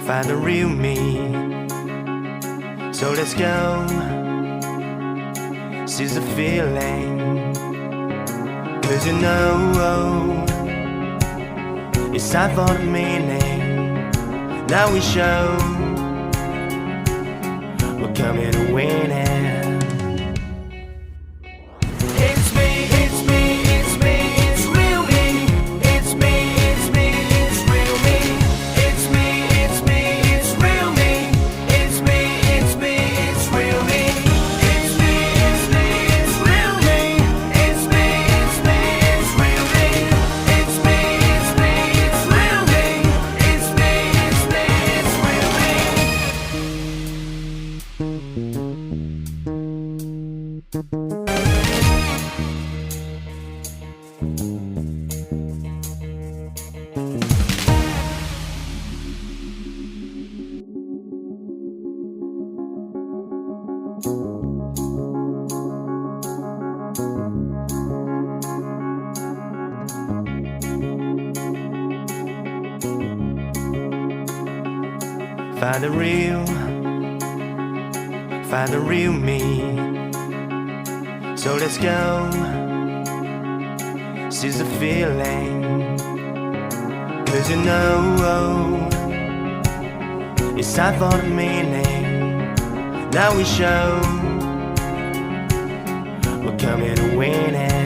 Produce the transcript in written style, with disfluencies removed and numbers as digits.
Find the real me. So let's go, seize the feeling. 'Cause you know, it's time for the meaning. Now we show we're coming to win it. Find the real me. So let's go, seize the feeling. 'Cause you know, it's time for the meaning. Now we show we're coming to win it.